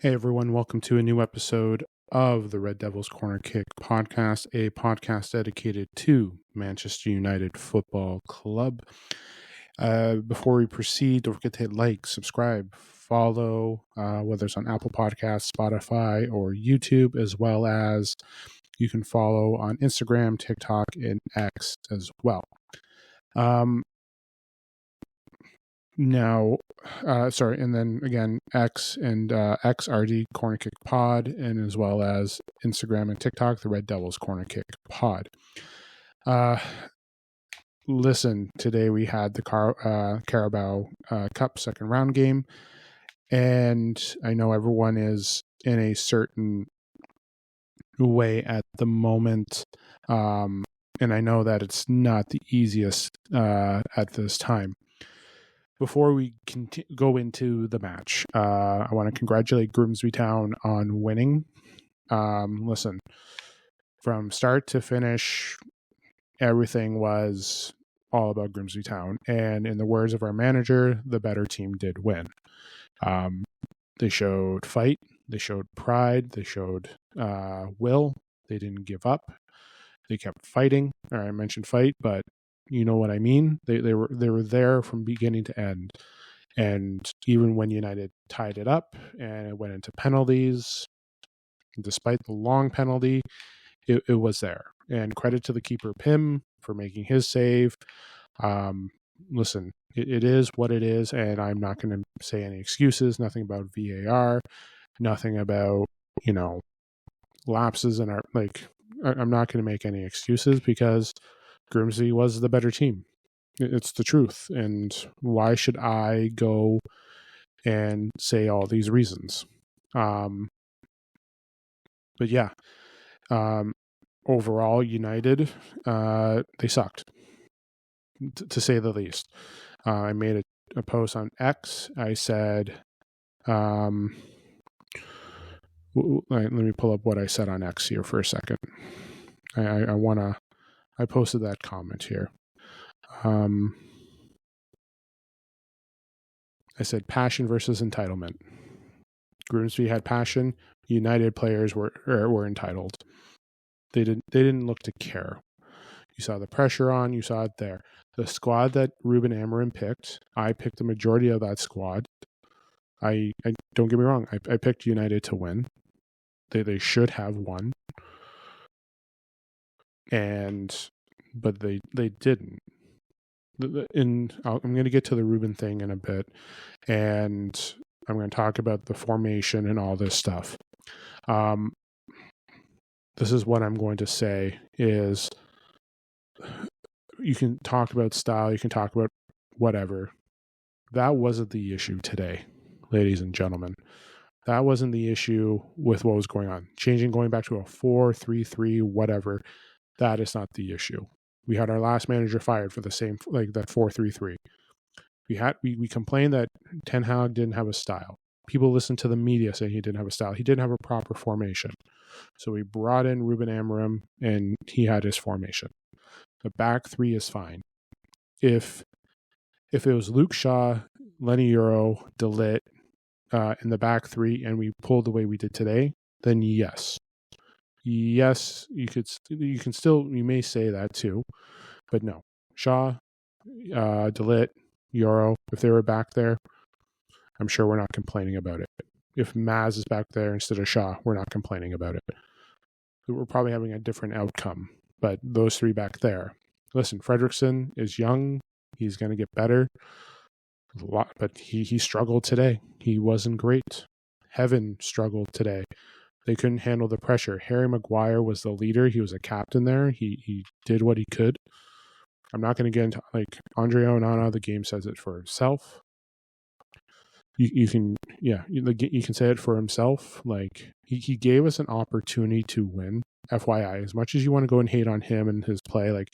Hey everyone, welcome to a new episode of the Red Devils Corner Kick podcast, a podcast dedicated to Manchester United Football Club. Before we proceed, don't forget to hit like, subscribe, follow, whether it's on Apple Podcasts, Spotify, or YouTube, as well as you can follow on Instagram, TikTok, and X as well. And then again, X and XRD Corner Kick Pod, and as well as Instagram and TikTok, the Red Devils Corner Kick Pod. Listen, today we had the Carabao Cup second round game, and I know everyone is in a certain way at the moment, and I know that it's not the easiest at this time. Before we go into the match, I want to congratulate Grimsby Town on winning. Listen, from start to finish, everything was all about Grimsby Town. And in the words of our manager, the better team did win. They showed fight, they showed pride, they showed will. They didn't give up. They kept fighting. Or I mentioned fight, but you know what I mean? They were there from beginning to end. And even when United tied it up and it went into penalties, despite the long penalty, it was there. And credit to the keeper, Pim, for making his save. Listen, it is what it is, and I'm not going to say any excuses, nothing about VAR, nothing about, lapses in our, I'm not going to make any excuses because Grimsby was the better team. It's the truth. And why should I go and say all these reasons? But yeah, overall, United, they sucked, to say the least. I made a post on X. I said, let me pull up what I said on X here for a second. I posted that comment here. I said passion versus entitlement. Grimsby had passion. United players were entitled. They didn't look to care. You saw the pressure on. You saw it there. The squad that Ruben Amorim picked, I picked the majority of that squad. I don't get me wrong. I picked United to win. They should have won. But they didn't. I'm going to get to the Ruben thing in a bit, and I'm going to talk about the formation and all this stuff. This is what I'm going to say is you can talk about style, you can talk about whatever. That wasn't the issue today, ladies and gentlemen. That wasn't the issue with what was going on. Going back to a 4-3-3, whatever. That is not the issue. We had our last manager fired for the same, that 4-3-3. We complained that Ten Hag didn't have a style. People listened to the media saying he didn't have a style. He didn't have a proper formation. So we brought in Ruben Amorim, and he had his formation. The back three is fine. If it was Luke Shaw, Lenny Euro, De Ligt in the back three, and we pulled the way we did today, then yes, you may say that too, but no. Shaw, De Ligt, Euro, if they were back there, I'm sure we're not complaining about it. If Maz is back there instead of Shaw, we're not complaining about it. We're probably having a different outcome, but those three back there. Listen, Fredrickson is young. He's going to get better. But he struggled today. He wasn't great. Heaven struggled today. They couldn't handle the pressure. Harry Maguire was the leader. He was a captain there. He did what he could. I'm not going to get into Andre Onana. The game says it for himself. You can say it for himself. He gave us an opportunity to win. FYI, as much as you want to go and hate on him and his play,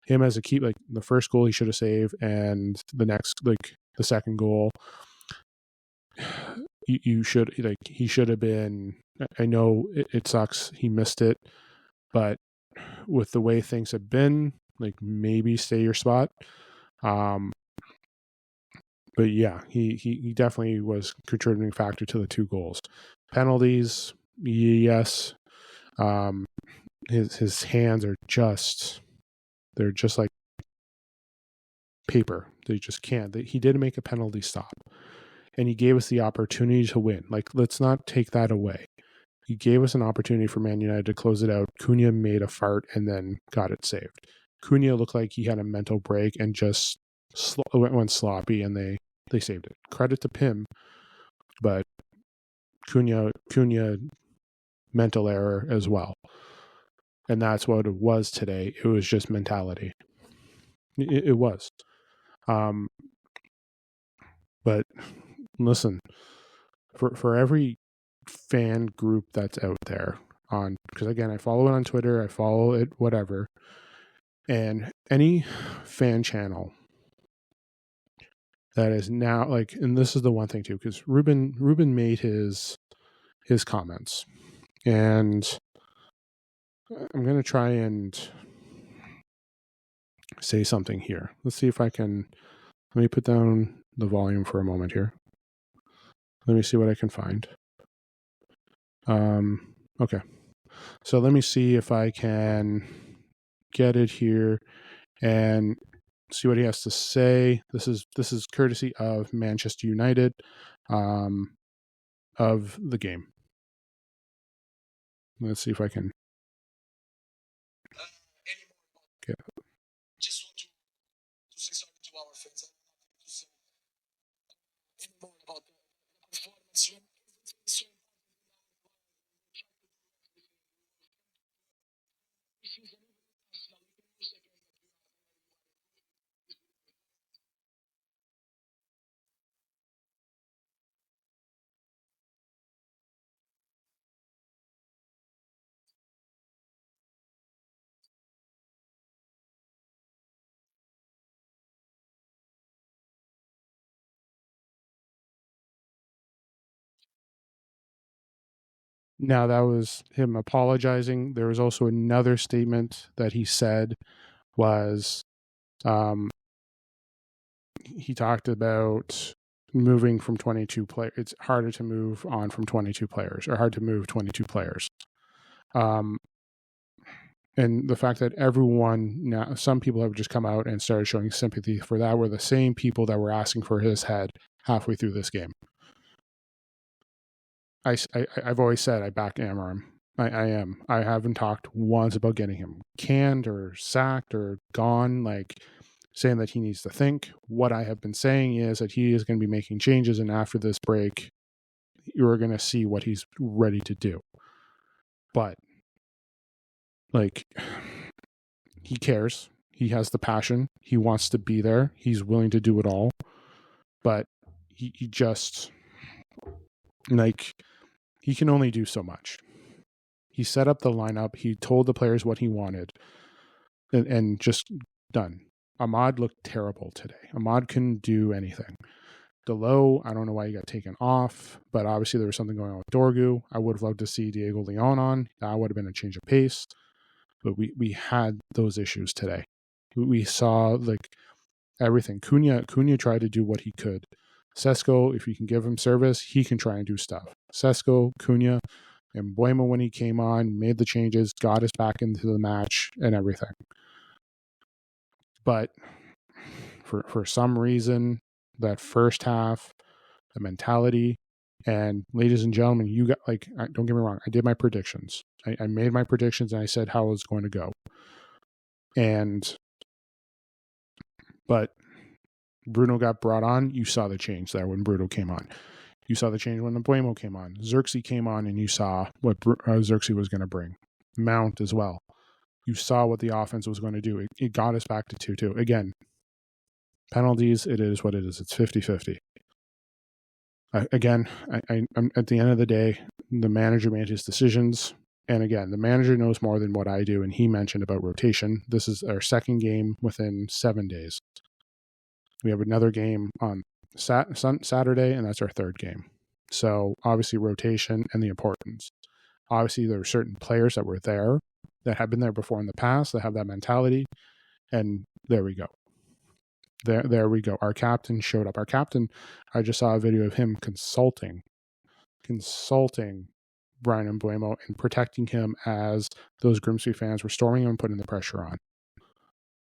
him as a keep, the first goal he should have saved, and the next, the second goal, he should have been. I know it sucks. He missed it, but with the way things have been, maybe stay your spot. But yeah, he definitely was a contributing factor to the two goals. Penalties, yes. His hands are they're just like paper. They just can't. He did make a penalty stop, and he gave us the opportunity to win. Like, let's not take that away. He gave us an opportunity for Man United to close it out. Cunha made a fart and then got it saved. Cunha looked like he had a mental break and just went sloppy, and they saved it. Credit to Pim, but Cunha mental error as well. And that's what it was today. It was just mentality. It was. But listen, for every fan group that's out there on, because again, I follow it on Twitter, I follow it, whatever, and any fan channel that is now like, and this is the one thing too, because Ruben made his comments, and I'm going to try and say something here. Let's see if I can, let me put down the volume for a moment here. Let me see what I can find. Okay. So let me see if I can get it here and see what he has to say. This is courtesy of Manchester United, of the game. Let's see if I can. Okay. Just want to say sorry to our fans. To say anymore about the performance. Now, that was him apologizing. There was also another statement that he said was, he talked about moving from 22 players. It's harder to move on from 22 players, or hard to move 22 players. And the fact that everyone now, some people have just come out and started showing sympathy for that, were the same people that were asking for his head halfway through this game. I've always said I back Amorim. I am. I haven't talked once about getting him canned or sacked or gone, like saying that he needs to think. What I have been saying is that he is going to be making changes, and after this break, you're going to see what he's ready to do. But, like, he cares. He has the passion. He wants to be there. He's willing to do it all. But he just, like, he can only do so much. He set up the lineup. He told the players what he wanted, and just done. Ahmad looked terrible today. Ahmad couldn't do anything. Delo, I don't know why he got taken off, but obviously there was something going on with Dorgu. I would have loved to see Diego Leon on. That would have been a change of pace. But we had those issues today. We saw, like, everything. Cunha tried to do what he could. Sesko, if you can give him service, he can try and do stuff. Sesko, Cunha, and Buemo, when he came on, made the changes, got us back into the match and everything. But for some reason, that first half, the mentality, and ladies and gentlemen, you got, like, don't get me wrong, I did my predictions. I made my predictions and I said how it was going to go. But Bruno got brought on. You saw the change there when Bruno came on. You saw the change when Buemo came on. Xerxes came on, and you saw what Xerxes was going to bring. Mount as well. You saw what the offense was going to do. It got us back to 2-2. Again, penalties, it is what it is. It's 50-50. I'm at the end of the day, the manager made his decisions. And again, the manager knows more than what I do, and he mentioned about rotation. This is our second game within 7 days. We have another game on Saturday, and that's our third game. So obviously rotation and the importance. Obviously there were certain players that were there that have been there before in the past that have that mentality, and there we go. There we go. Our captain showed up. Our captain, I just saw a video of him consulting consulting Brian Mbeumo and protecting him as those Grimsby fans were storming him and putting the pressure on.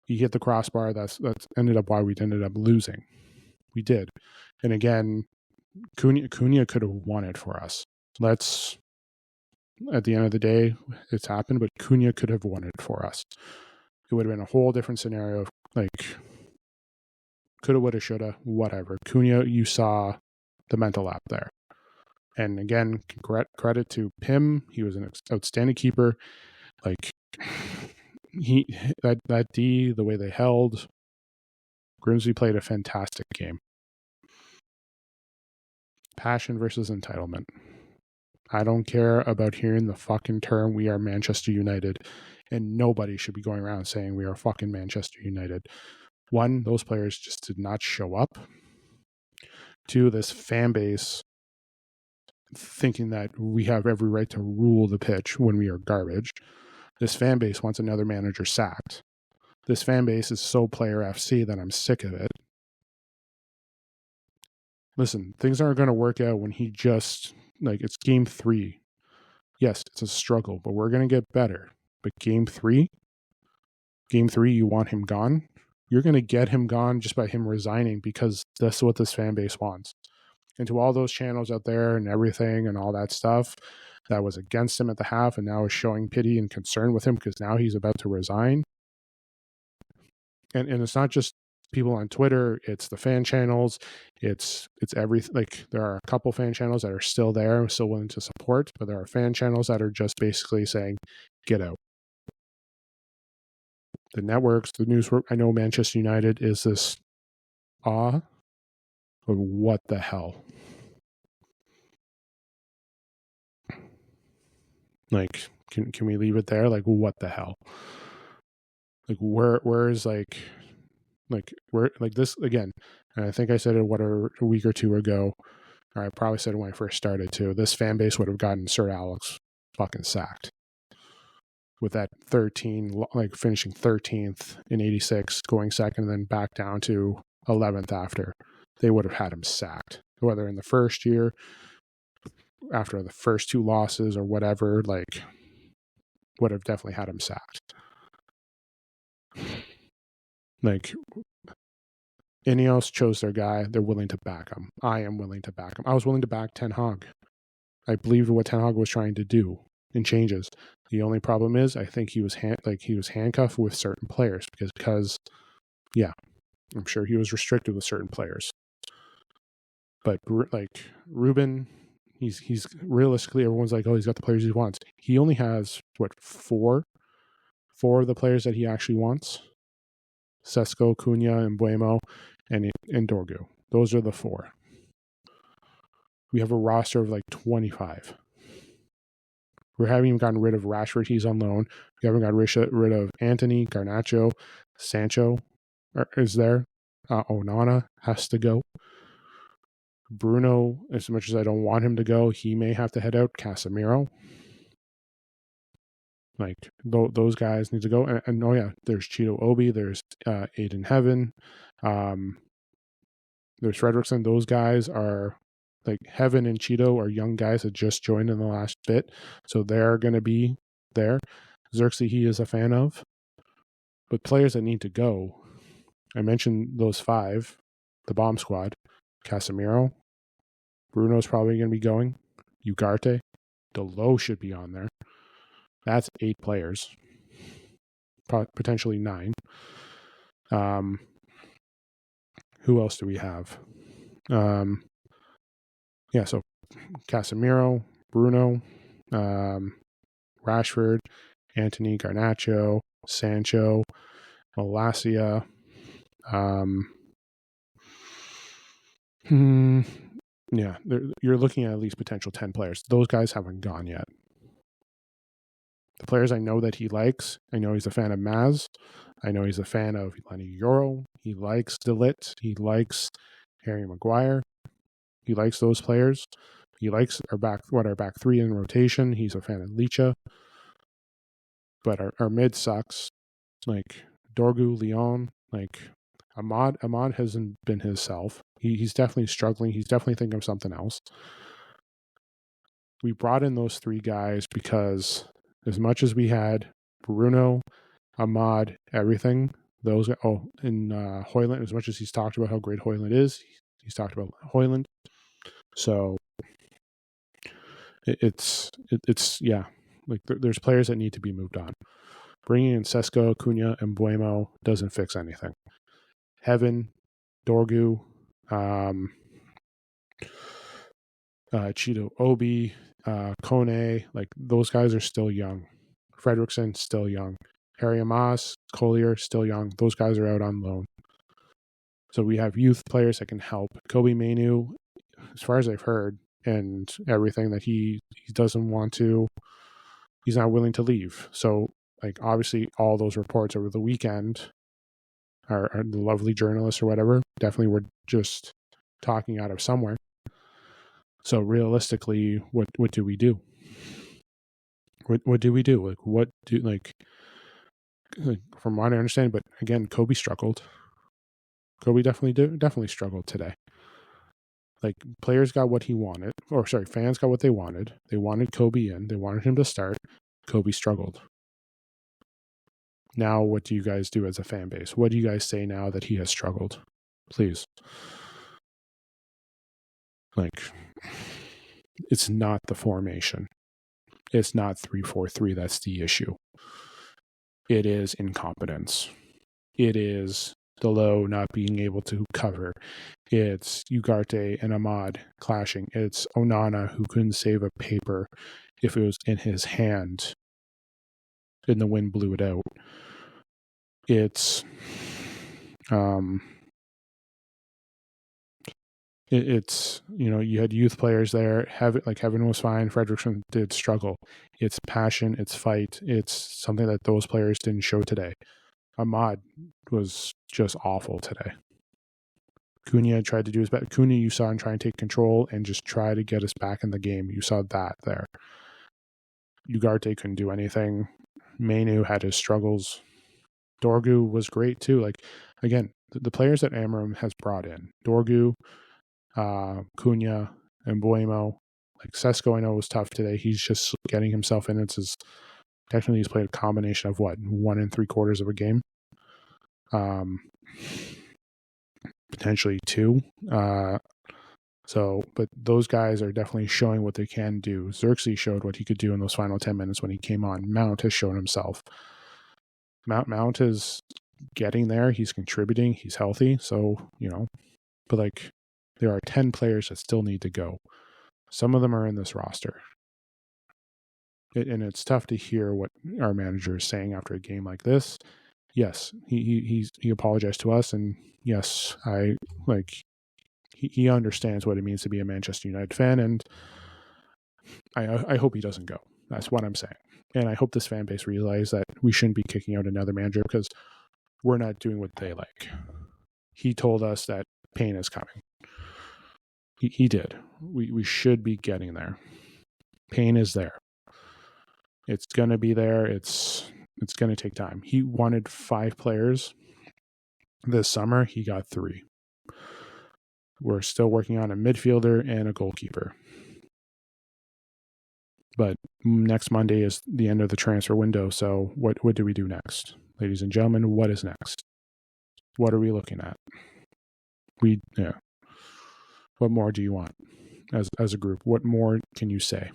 He hit the crossbar. That's ended up why we ended up losing. We did. And again, Cunha could have won it for us. At the end of the day, it's happened, but Cunha could have won it for us. It would have been a whole different scenario of coulda, woulda, shoulda, whatever. Cunha, you saw the mental app there. And again, credit to Pim. He was an outstanding keeper. That D, the way they held, Grimsby played a fantastic game. Passion versus entitlement. I don't care about hearing the fucking term, we are Manchester United. And nobody should be going around saying we are fucking Manchester United. One, those players just did not show up. Two, this fan base thinking that we have every right to rule the pitch when we are garbage. This fan base wants another manager sacked. This fan base is so player FC that I'm sick of it. Listen, things aren't going to work out when he just, it's game 3. Yes, it's a struggle, but we're going to get better. But game 3, you want him gone? You're going to get him gone just by him resigning because that's what this fan base wants. And to all those channels out there and everything and all that stuff that was against him at the half and now is showing pity and concern with him because now he's about to resign. And it's not just people on Twitter, it's the fan channels, it's everything. There are a couple fan channels that are still there, still willing to support, but there are fan channels that are just basically saying, get out. The networks, the news, I know Manchester United is this awe of what the hell. Can we leave it there? What the hell? Where is where this again? And I think I said it a week or two ago, or I probably said it when I first started too. This fan base would have gotten Sir Alex fucking sacked with that 13, finishing 13th in 86, going second, and then back down to 11th after. They would have had him sacked, whether in the first year, after the first 2 losses or whatever. Would have definitely had him sacked. Ineos chose their guy. They're willing to back him. I am willing to back him. I was willing to back Ten Hag. I believed what Ten Hag was trying to do in changes. The only problem is I think he was handcuffed with certain players because I'm sure he was restricted with certain players. But Ruben, he's realistically, everyone's like, oh, he's got the players he wants. He only has 4 of the players that he actually wants. Sesko, Cunha, Mbeumo, and Dorgu. Those are the 4. We have a roster of 25. We haven't even gotten rid of Rashford. He's on loan. We haven't got rid of Anthony, Garnacho, Sancho is there. Onana has to go. Bruno, as much as I don't want him to go, he may have to head out. Casemiro. Those guys need to go. And oh yeah, there's Cheeto Obi, there's Aiden Heaven, there's Fredrickson. Those guys are Heaven and Cheeto are young guys that just joined in the last bit, so they're going to be there. Xerxes he is a fan of, but players that need to go. I mentioned those 5, the bomb squad. Casemiro, Bruno's probably going to be going. Ugarte, Delo should be on there. That's 8 players, potentially 9. Who else do we have? So Casemiro, Bruno, Rashford, Anthony, Garnacho, Sancho, Malacia. You're looking at least potential 10 players. Those guys haven't gone yet. The players I know that he likes, I know he's a fan of Maz. I know he's a fan of Lenny Yoro. He likes De Ligt. He likes Harry Maguire. He likes those players. He likes our back 3 in rotation. He's a fan of Licha. But our mid sucks. Dorgu, Leon, Ahmad hasn't been himself. He's definitely struggling. He's definitely thinking of something else. we brought in those three guys because as much as we had Bruno, Ahmad, everything, those, Hoyland, as much as he's talked about how great Hoyland is, he's talked about Hoyland. So it's like there's players that need to be moved on. Bringing in Sesko, Cunha, and Buemo doesn't fix anything. Heaven, Dorgu, Cheeto Obi, Kone, like those guys are still young. Fredrickson, still young. Harry Amos, Collier, still young. Those guys are out on loan. So we have youth players that can help. Kobe Mainu, as far as I've heard, and everything, that he doesn't want to, he's not willing to leave. So, like, obviously all those reports over the weekend are the lovely journalists or whatever definitely were just talking out of somewhere. So realistically, what do we do? What do we do? Like, from what I understand, but again, Kobe struggled. Kobe definitely struggled today. Like, players got what he wanted, fans got what they wanted. They wanted Kobe in. They wanted him to start. Kobe struggled. Now, what do you guys do as a fan base? What do you guys say now that he has struggled? Please. Like, it's not the formation. It's not 3-4-3 that's the issue. It is incompetence. It is Delo not being able to cover. It's Ugarte and Ahmad clashing. It's Onana who couldn't save a paper if it was in his hand and the wind blew it out. It's you had youth players there. Heaven was fine. Fredrickson did struggle. It's passion. It's fight. It's something that those players didn't show today. Ahmad was just awful today. Cunha tried to do his best. Cunha, you saw him try and take control and just try to get us back in the game. You saw that there. Ugarte couldn't do anything. Mainu had his struggles. Dorgu was great too. Like, again, the players that Amorim has brought in, Dorgu, Cunha, and Buemo. Like, Sesko, I know was tough today. He's just getting himself in. Technically he's played a combination of 1 3/4 of a game. Potentially 2. But those guys are definitely showing what they can do. Xerxes showed what he could do in those final 10 minutes when he came on. Mount has shown himself. Mount is getting there. He's contributing. He's healthy. So, but like, there are 10 players that still need to go. Some of them are in this roster. And it's tough to hear what our manager is saying after a game like this. Yes, he apologized to us, and yes, he understands what it means to be a Manchester United fan, and I hope he doesn't go. That's what I'm saying. And I hope this fan base realizes that we shouldn't be kicking out another manager because we're not doing what they like. He told us that pain is coming. He did. We should be getting there. Pain is there. It's going to be there. It's going to take time. He wanted 5 players this summer. He got 3. We're still working on a midfielder and a goalkeeper. But next Monday is the end of the transfer window. So what do we do next? Ladies and gentlemen, what is next? What are we looking at? What more do you want as a group? What more can you say?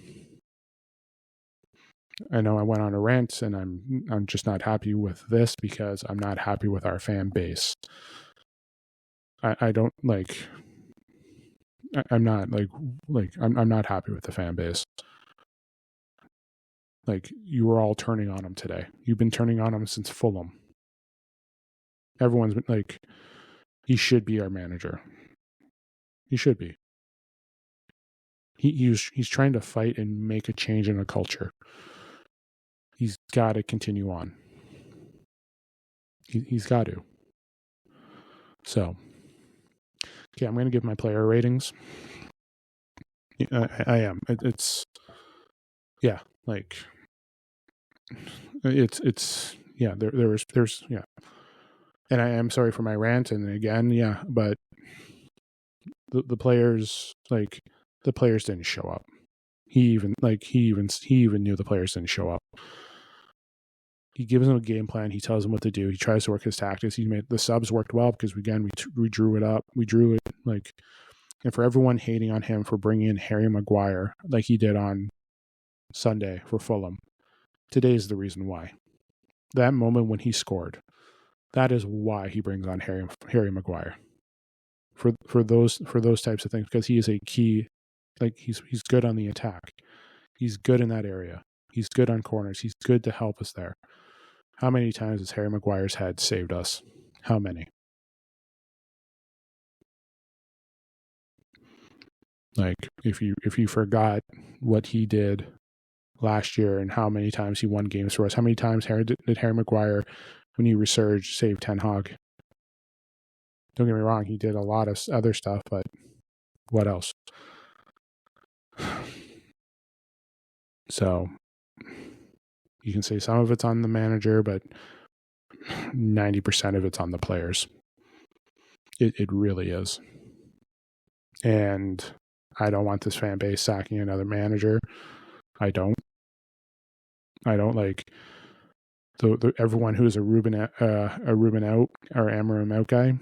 I know I went on a rant, and I'm just not happy with this because I'm not happy with our fan base. I don't like. I'm not I'm not happy with the fan base. Like, you were all turning on him today. You've been turning on him since Fulham. Everyone's been like, he should be our manager. He should be. He's trying to fight and make a change in a culture. He's got to continue on. He's got to. So, okay, I'm going to give my player ratings. I am. It's like, it's there's and I am sorry for my rant, and again, but the players didn't show up. He even knew the players didn't show up. He gives them a game plan. He tells them what to do. He tries to work his tactics. He made the subs worked well because we drew it up. We drew it like, and for everyone hating on him for bringing in Harry Maguire like he did on Sunday for Fulham, today is the reason why. That moment when he scored, that is why he brings on Harry Maguire. For those types of things, because he is a key, like he's good on the attack. He's good in that area. He's good on corners. He's good to help us there. How many times has Harry Maguire's head saved us? How many? Like if you forgot what he did last year and how many times he won games for us, how many times did Harry Maguire, when he resurged, save Ten Hag? Don't get me wrong, he did a lot of other stuff, but what else? So you can say some of it's on the manager, but 90% of it's on the players. It really is. And I don't want this fan base sacking another manager. I don't like everyone who's a Ruben out or Amorim out guy.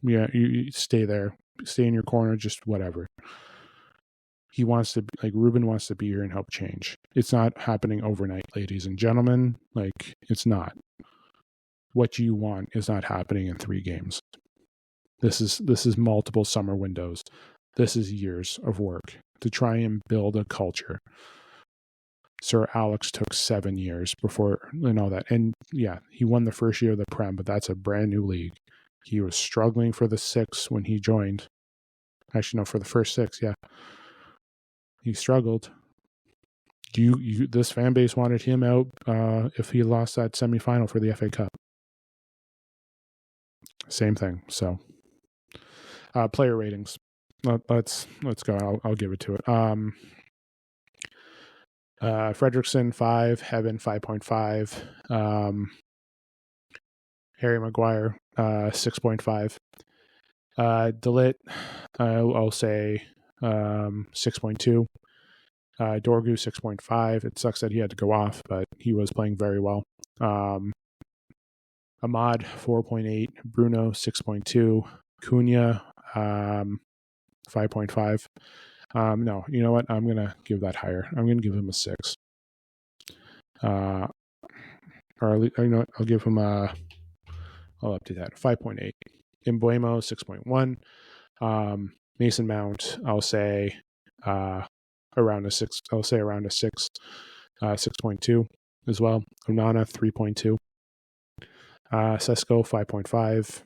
Yeah, you stay there, stay in your corner, just whatever. He wants to, like, Ruben wants to be here and help change. It's not happening overnight, ladies and gentlemen. Like, it's not. What you want is not happening in 3 games. This is multiple summer windows. This is years of work to try and build a culture. Sir Alex took 7 years before and all that. And yeah, he won the first year of the Prem, but that's a brand new league. He was struggling for the 6 when he joined. Actually, no, for the first 6, yeah. He struggled. This fan base wanted him out if he lost that semifinal for the FA Cup. Same thing. So, player ratings. Let's go. I'll give it to it. Fredrickson 5, Heaven 5.5, Harry Maguire 6.5, Delit I'll say 6.2, Dorgu 6.5. It sucks that he had to go off, but he was playing very well. Ahmad 4.8, Bruno 6.2, Cunha 5.5. No, you know what? I'm going to give that higher. I'm going to give him a 6. Or I'll give him I'll update that, 5.8. Mbuemo 6.1. Mason Mount, I'll say around a 6. I'll say around a 6, 6.2 as well. Onana 3.2. Sesko 5.5.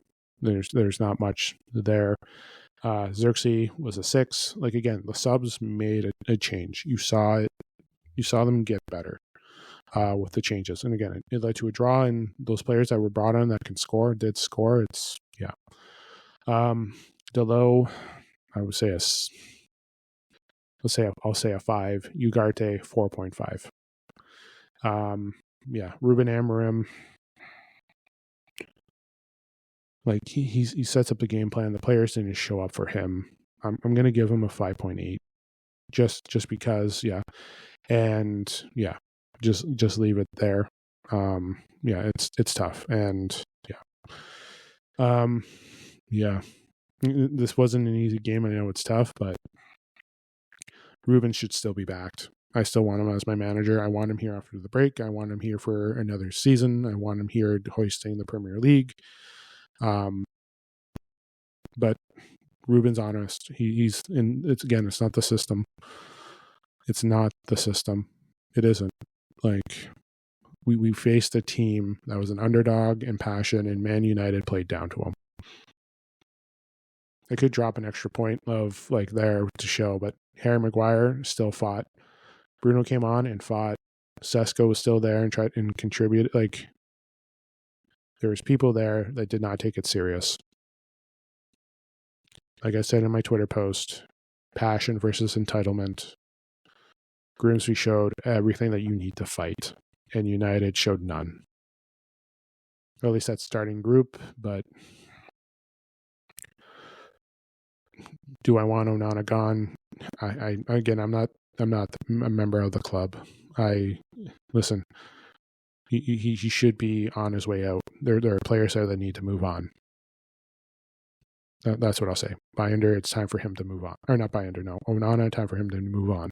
There's not much there. Xerxes was a 6. Like, again, the subs made a change. You saw it. You saw them get better with the changes. And again, it led to a draw, and those players that were brought in that can score did score. It's, yeah. Delo, I would say I'll say a 5. Ugarte 4.5. Yeah, Ruben Amorim, like he sets up the game plan. The players didn't show up for him. I'm going to give him a 5.8, just because, yeah, and yeah, just leave it there. Yeah, it's tough, and yeah, yeah. This wasn't an easy game. I know it's tough, but Ruben should still be backed. I still want him as my manager. I want him here after the break. I want him here for another season. I want him here hoisting the Premier League. But Ruben's honest. He's in. It's not the system. It's not the system. It isn't. Like, we faced a team that was an underdog in passion, and Man United played down to him. I could drop an extra point of like there to show, but Harry Maguire still fought. Bruno came on and fought. Sesko was still there and tried and contributed. Like, there was people there that did not take it serious. Like I said in my Twitter post, passion versus entitlement. Grimsby showed everything that you need to fight, and United showed none. Or at least that starting group, but do I want Onana gone? I'm not a member of the club. Listen. He should be on his way out. There are players there that need to move on. That's what I'll say. Binder, it's time for him to move on. Or not Binder, no. Onana, time for him to move on.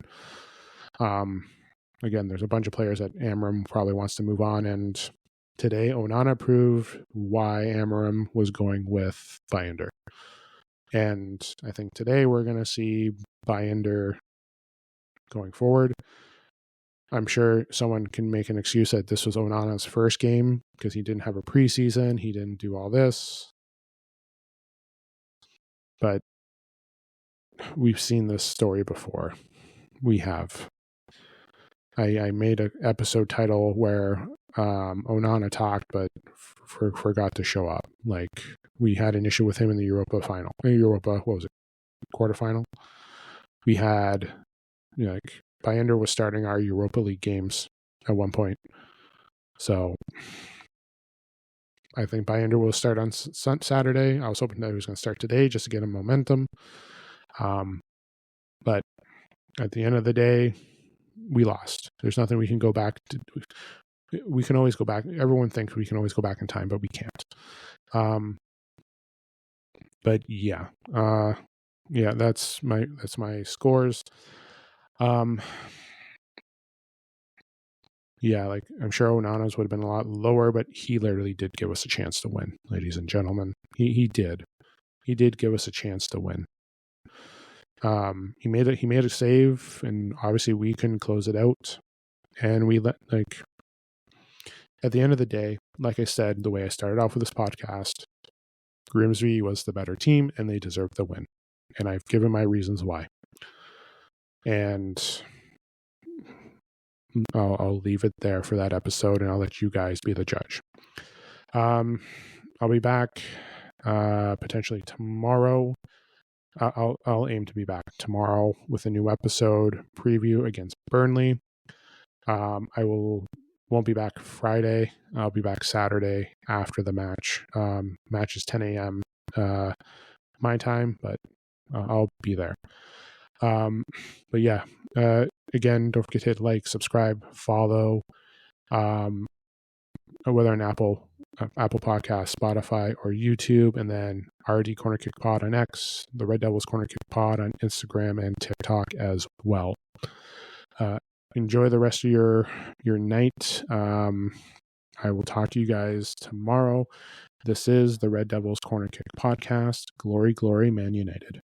Again, there's a bunch of players that Amorim probably wants to move on, and today Onana proved why Amorim was going with Binder. And I think today we're going to see Binder going forward. I'm sure someone can make an excuse that this was Onana's first game because he didn't have a preseason. He didn't do all this. But we've seen this story before. We have. I made an episode title where Onana talked but forgot to show up. Like, we had an issue with him in the quarterfinal. We had, Binder was starting our Europa League games at one point. So I think Binder will start on Saturday. I was hoping that he was going to start today just to get him momentum. But at the end of the day, we lost. There's nothing we can go back to. We can always go back. Everyone thinks we can always go back in time, but we can't. But yeah. That's my scores. I'm sure Onana's would have been a lot lower, but he literally did give us a chance to win, ladies and gentlemen. He did. He did give us a chance to win. He made a save, and obviously we couldn't close it out. And we at the end of the day, like I said, the way I started off with this podcast, Grimsby was the better team, and they deserved the win. And I've given my reasons why. And I'll leave it there for that episode, and I'll let you guys be the judge. I'll be back potentially tomorrow. I'll aim to be back tomorrow with a new episode preview against Burnley. I won't be back Friday. I'll be back Saturday after the match. Match is 10 a.m. My time, but I'll be there. But yeah, again, don't forget to hit like, subscribe, follow, whether on Apple Podcast, Spotify, or YouTube, and then RD Corner Kick Pod on X, the Red Devils Corner Kick Pod on Instagram and TikTok as well. Enjoy the rest of your night. I will talk to you guys tomorrow. This is the Red Devils Corner Kick Podcast. Glory, glory, Man United.